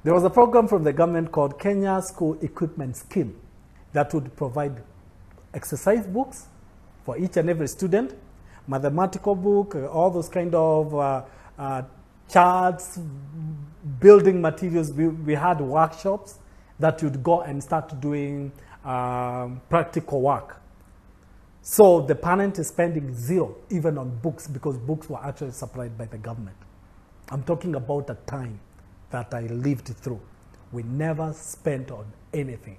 There was a program from the government called Kenya School Equipment Scheme that would provide exercise books for each and every student, mathematical book, all those kind of charts, building materials. We had workshops that you'd go and start doing practical work. So the parent is spending zero even on books because books were actually supplied by the government. I'm talking about a time that I lived through. We never spent on anything.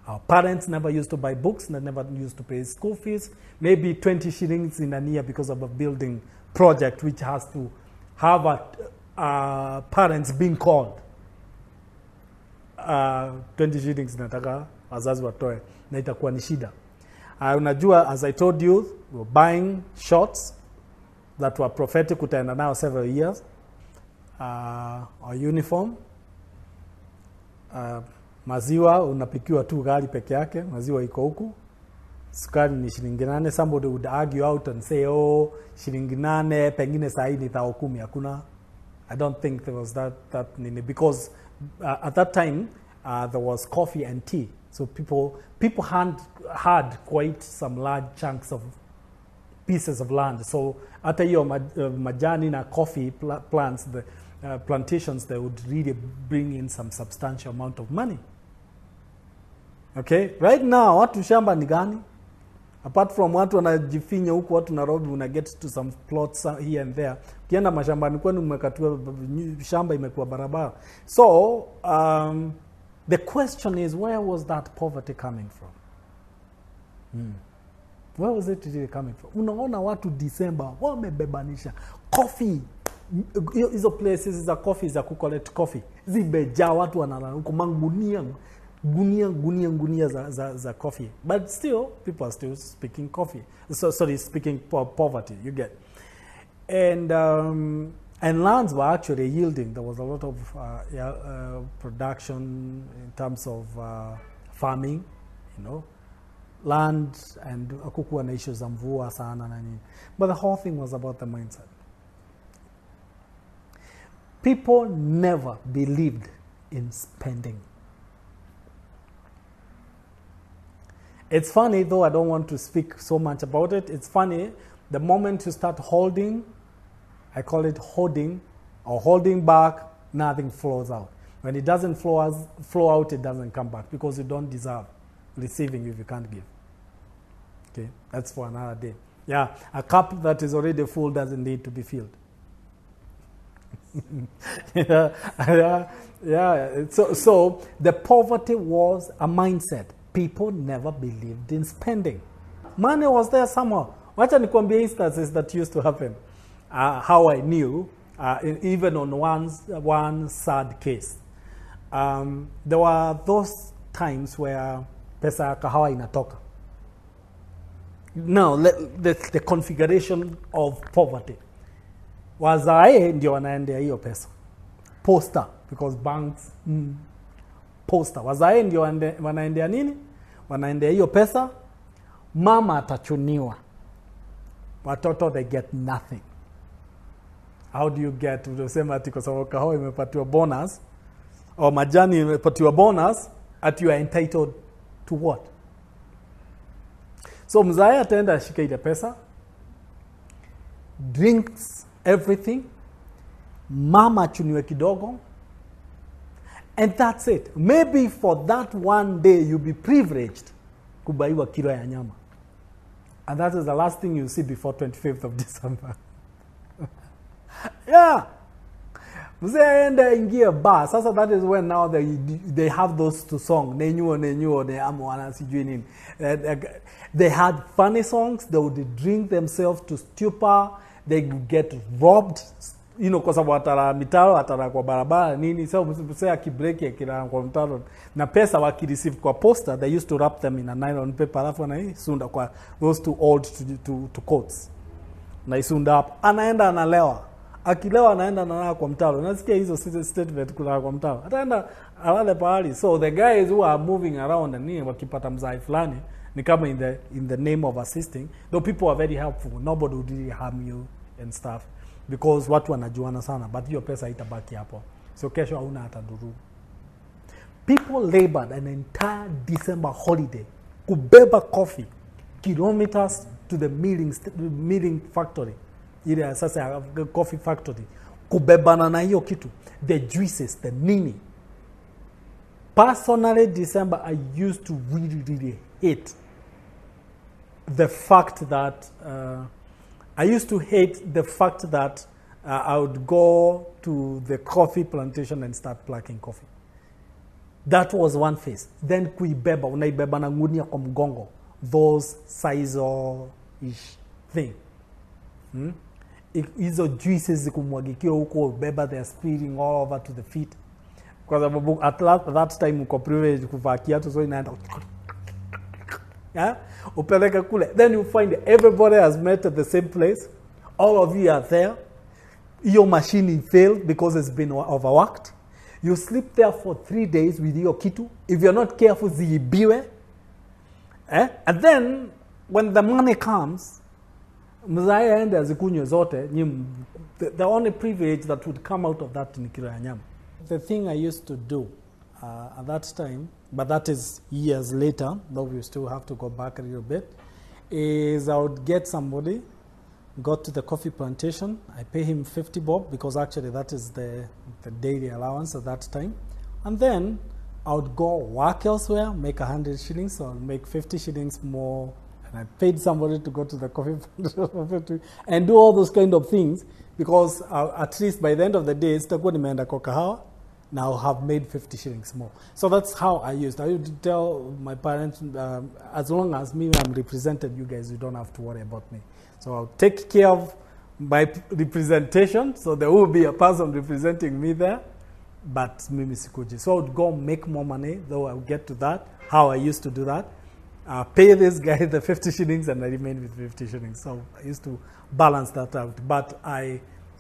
Our parents never used to buy books, they never used to pay school fees, maybe 20 shillings in a year because of a building project which has to have parents being called. 20 shillings nataka wazazi watoe na itakuwa ni shida. Unajua, as I told you, we were buying shorts that were prophetic utaenda now several years. Our uniform, maziwa unapikiwa tu gari peke yake, maziwa iko huku, sukari ni shilingi 8. Somebody would argue out and say, oh, shilingi 8 pengine saa hii ni 10,000. Hakuna. I don't think there was that nini, because at that time there was coffee and tea, so people had quite some large chunks of pieces of land. So hata hiyo majani na coffee plants, the plantations, they would really bring in some substantial amount of money. Okay, right now watu shamba ni gani? Apart from watu wanajifinya huku, watu Nairobi una get to some plots here and there. Kienda mashambani kwenu mmekatiwa shamba imekuwa barabara. So the question is, where was that poverty coming from? Where was it really coming from? Unaona watu December wamebebanisha coffee. Hizo places za coffee za kucollect coffee zimejaa, watu wanalala huko mangunia gunia za coffee, but still people are still speaking coffee, speaking poverty, you get. And lands were actually yielding. There was a lot of production in terms of farming, you know, land, and akukuwa na issues za mvua sana na nini. But the whole thing was about the mindset. People never believed in spending. It's funny, though I don't want to speak so much about it. It's funny, the moment you start holding, I call it holding, or holding back, nothing flows out. When it doesn't flow out, it doesn't come back, because you don't deserve receiving if you can't give. Okay, that's for another day. Yeah, a cup that is already full doesn't need to be filled. Yeah. So the poverty was a mindset. People never believed in spending. Money was there somehow. Wacha nikwambie instances that used to happen. How I knew, even on one sad case. There were those times where pesa ya kahawa inatoka. Now, the configuration of poverty. Wazae ndio wanaendea hiyo pesa. Poster, because banks, poster. Wazae ndio wanaendea nini? Wanaendea hiyo pesa. Mama atachuniwa. Watoto, they get nothing. How do you get? Unasema ati kwa sababu kahawa imepatiwa bonus, au majani imepatiwa bonus, at you are entitled to what? So mzae ataenda ashike ile pesa, drinks everything, mama chuniwe kidogo, and that's it. Maybe for that one day you'll be privileged kubaiwa kilo ya nyama. And that is the last thing you see before 25th of December. Yeah. Mzee aende ingie bar. Sasa that is when now they have those two songs. Nenyuo, ne amo wana sijui nini. They had funny songs. They would drink themselves to stupor. They get robbed. You know, kwa sababu atara mitaro, atara kwa barabara, nini. So mzee akibreak ya kila kwa mtaro. Na pesa wakireceive kwa poster, they used to wrap them in a nylon paper. Alafu na hii sunda kwa those too old to coats. Na isunda up. Anaenda analewa. Akilewa anaenda na kwa mtaro. Nasikia hizo statement kuna kwa mtaro. Ataenda alale pahali. So the guys who are moving around and nini wakipata mzai fulani ni kama in the name of assisting. Though people are very helpful. Nobody would really harm you and stuff because watu wanajuana sana, but hiyo pesa itabaki hapo. So kesho hauna hata nduru. People labored an entire December holiday kubeba coffee kilometers to the milling factory, ile sasa coffee factory, kubebana na hiyo kitu, the juices, the nini. Personally, December, I used to really hate the fact that I would go to the coffee plantation and start plucking coffee. That was one phase. Then kuibeba, unaibeba na ngunia kwa mgongo, those size-ish thing. Hizo juices zikumwagikia huko, beba, they are spilling all over to the feet. Because at that time uko privilege kuvaa kiatu, so inaenda upeleke kule. Then you find everybody has met at the same place. All of you are there. Your machine failed because it's been overworked. You sleep there for 3 days with your kitu. If you're not careful, ziibiwe. And then when the money comes, mzaya ende azikunywe zote, the only privilege that would come out of that ni kilo ya nyama. The thing I used to do at that time, but that is years later, though we still have to go back a little bit, is I would get somebody, go to the coffee plantation, I pay him 50 bob, because actually that is the daily allowance at that time, and then I would go work elsewhere, make 100 shillings, or make 50 shillings more, and I paid somebody to go to the coffee plantation and do all those kind of things, because at least by the end of the day, sitakuwa nimeenda kwa kahawa, now have made 50 shillings more. So that's how I used. I would tell my parents, as long as me I'm represented, you guys, you don't have to worry about me. So I'll take care of my representation, so there will be a person representing me there, but mimi sikuji. So I would go make more money, though I'll get to that, how I used to do that. Pay this guy the 50 shillings and I remain with 50 shillings. So I used to balance that out. But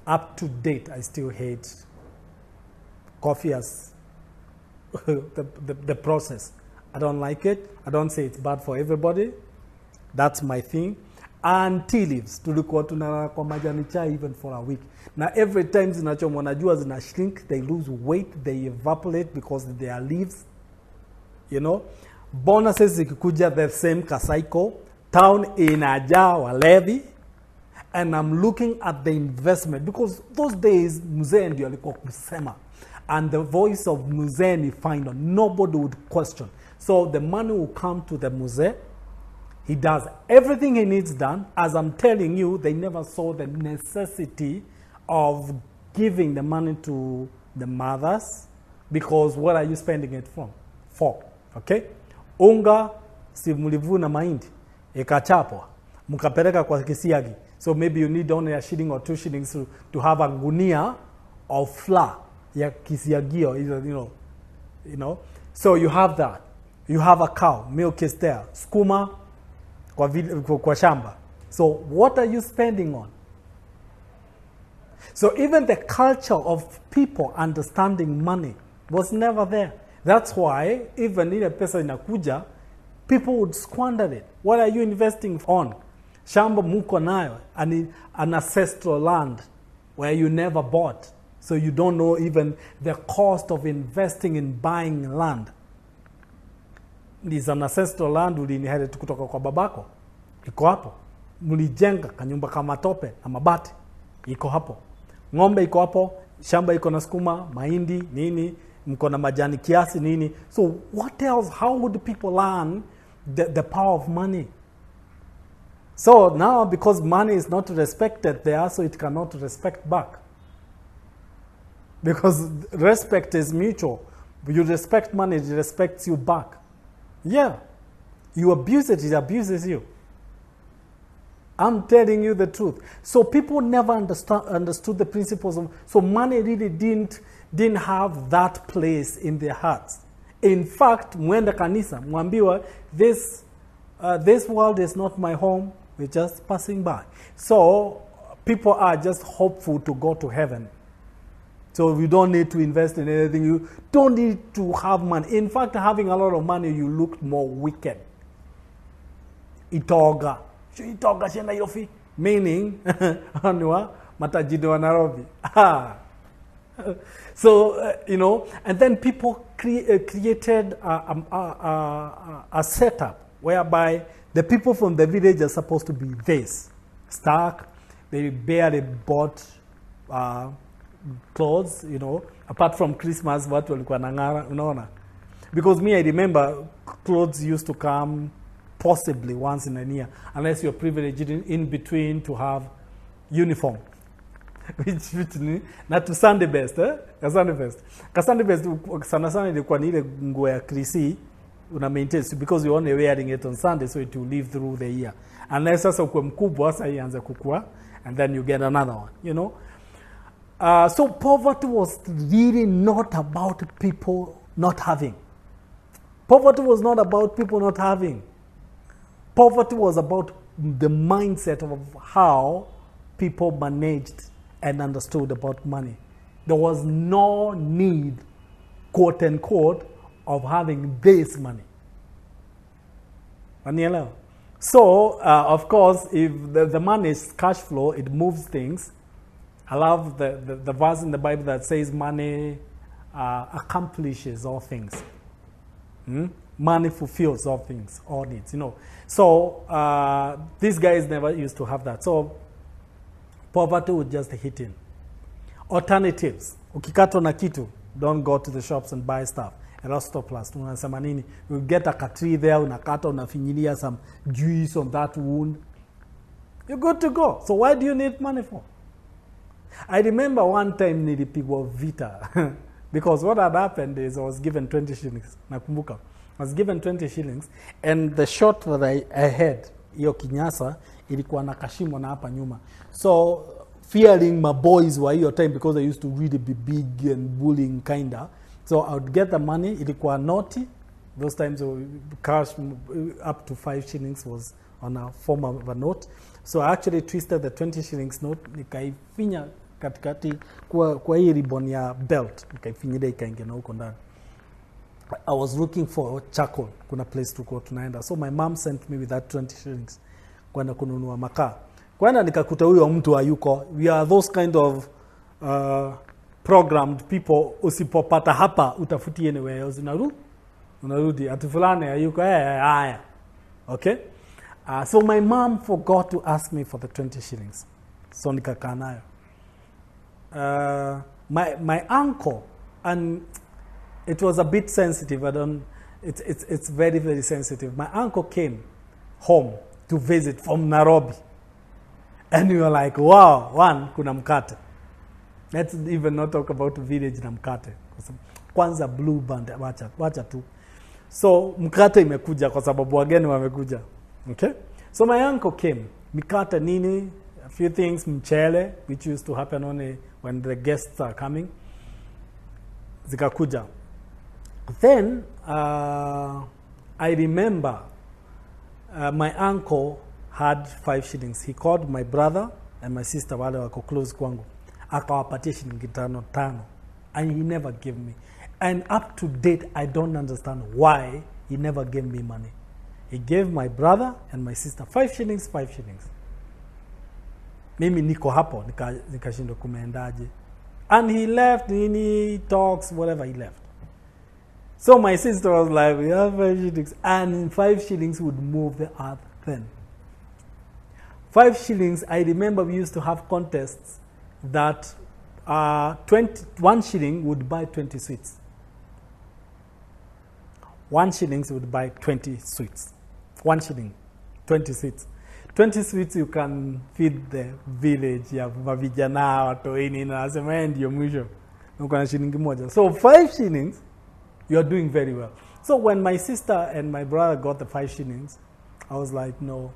up to date, I still hate coffee as the process. I don't like it. I don't say it's bad for everybody. That's my thing. And tea leaves. Tulikuwa tunalala kwa majani chai even for a week. Now every time zinachomwa na jua zina shrink, they lose weight, they evaporate because they are leaves. You know? Bonuses zikikuja the same cycle. Town inajaa walevi. And I'm looking at the investment because those days mzee ndio alikuwa kusema. And the voice of mzee ni final. Nobody would question. So the money will come to the mzee. He does everything he needs done. As I'm telling you, they never saw the necessity of giving the money to the mothers, because what are you spending it for? Okay? Unga, si mulivuna mahindi, ikachapwa, mukapeleka kwa kisiagi. So maybe you need only a shilling or 2 shillings to have a gunia of flour, ya kisiagio, you know. So you have that. You have a cow, milk is there, skuma kwa shamba. So what are you spending on? So even the culture of people understanding money was never there. That's why even ile pesa inakuja, people would squander it. What are you investing on? Shamba muko nayo, an ancestral land where you never bought. So you don't know even the cost of investing in buying land. Is an ancestral land uliinherit kutoka kwa babako. Iko hapo. Mulijenga kanyumba kama tope na mabati. Iko hapo. Ng'ombe iko hapo, shamba iko na sukuma, mahindi, nini, mko na majani kiasi nini. So what else? How would people learn the power of money? So now because money is not respected there, so it cannot respect back. Because respect is mutual. You respect money, it respects you back. Yeah. You abuse it, it abuses you. I'm telling you the truth. So people never understood the principles of... So money really didn't have that place in their hearts. In fact, mwenda kanisa, mwambiwa, this world is not my home, we're just passing by. So people are just hopeful to go to heaven. So you don't need to invest in anything. You don't need to have money. In fact, having a lot of money, you look more wicked. Itoga. Itoga shenda yofi. Meaning, anwa matajiri wa Nairobi. So, and then people created a setup whereby the people from the village are supposed to be this stark. They barely bought clothes, you know, apart from Christmas, watu walikuwa nang'ara, unaona. Because me, I remember clothes used to come possibly once in a year, unless you're privileged in between to have uniform. which na to Sunday best, Sunday best. Sunday best sana ilikuwa ni ile nguo ya Krisi una maintain because you're only wearing it on Sunday, so it will live through the year. Unless sasa uko mkubwa sasa ianze kukua, and then you get another one, you know. So poverty was really not about people not having. Poverty was not about people not having. Poverty was about the mindset of how people managed and understood about money. There was no need, quote unquote, of having this money. So, of course, if the money is cash flow, it moves things. I love the verse in the Bible that says money accomplishes all things. Money fulfills all things, all needs, you know. So, these guys never used to have that. So, poverty would just hit in. Alternatives. Ukikato na kitu, don't go to the shops and buy stuff. Elastoplast, unasema nini? You get a tree there, unakata, unafinyilia some juice on that wound. You're good to go. So why do you need money for? I remember one time nilipigwa vita. Because what had happened is I was given 20 shillings. Nakumbuka. I was given 20 shillings and the shot that I had, hiyo kinyasa, ilikuwa na kashimo na hapa nyuma. So fearing my boys were hiyo time because I used to really be big and bullying kinda. So I would get the money, ilikuwa naughty. Those times cash up to 5 shillings was on a form of a note. So I actually twisted the 20 shillings note, nikaifinya katikati kwa hii ribbon ya belt, nikaifinyida ikaingia na huko ndani. I was looking for charcoal, kuna place to go tunaenda. So my mom sent me with that 20 shillings kwenda kununua makaa. Kwenda nikakuta huyo mtu hayuko. We are those kind of programmed people, usipopata hapa utafuti anywhere else, unarudi ati fulani hayuko, haya. Okay? So my mom forgot to ask me for the 20 shillings. So nikakaa nayo. My uncle, and it was a bit sensitive. It's very, very sensitive. My uncle came home to visit from Nairobi. And we were like, wow, one, kuna mkate. Let's even not talk about village na mkate. Kwanza blue band, wacha tu. So mkate imekuja kwa sababu wageni wamekuja. Okay? So my uncle came. Mikate nini, a few things, mchele, which used to happen only when the guests are coming. Zikakuja. Then, I remember my uncle had 5 shillings. He called my brother and my sister wale wako close kwangu. Akawapatia shilingi 5. And he never gave me. And up to date, I don't understand why he never gave me money. He gave my brother and my sister 5 shillings, 5 shillings. Mimi niko hapo, nikashindwa kumeendaje. And he left, he talks, whatever, he left. So my sister was like, we have 5 shillings. And 5 shillings would move the earth then. 5 shillings, I remember we used to have contests that 1 shilling would buy 20 sweets. 1 shilling would buy 20 sweets. 1 shilling, 20 sweets. 20 sweets you can feed the village ya vijana watoini na nasema ndio mwisho. Uko na shilingi moja. So 5 shillings, you are doing very well. So when my sister and my brother got the 5 shillings, I was like, no.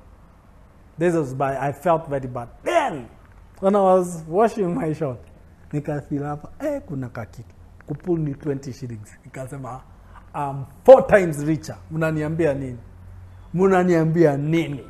This was bad. I felt very bad. Then, when I was washing my shirt, nikafeel hapa, kuna kakitu. Kupul ni 20 shillings. Nikasema, I'm 4 times richer. Munaniambia nini?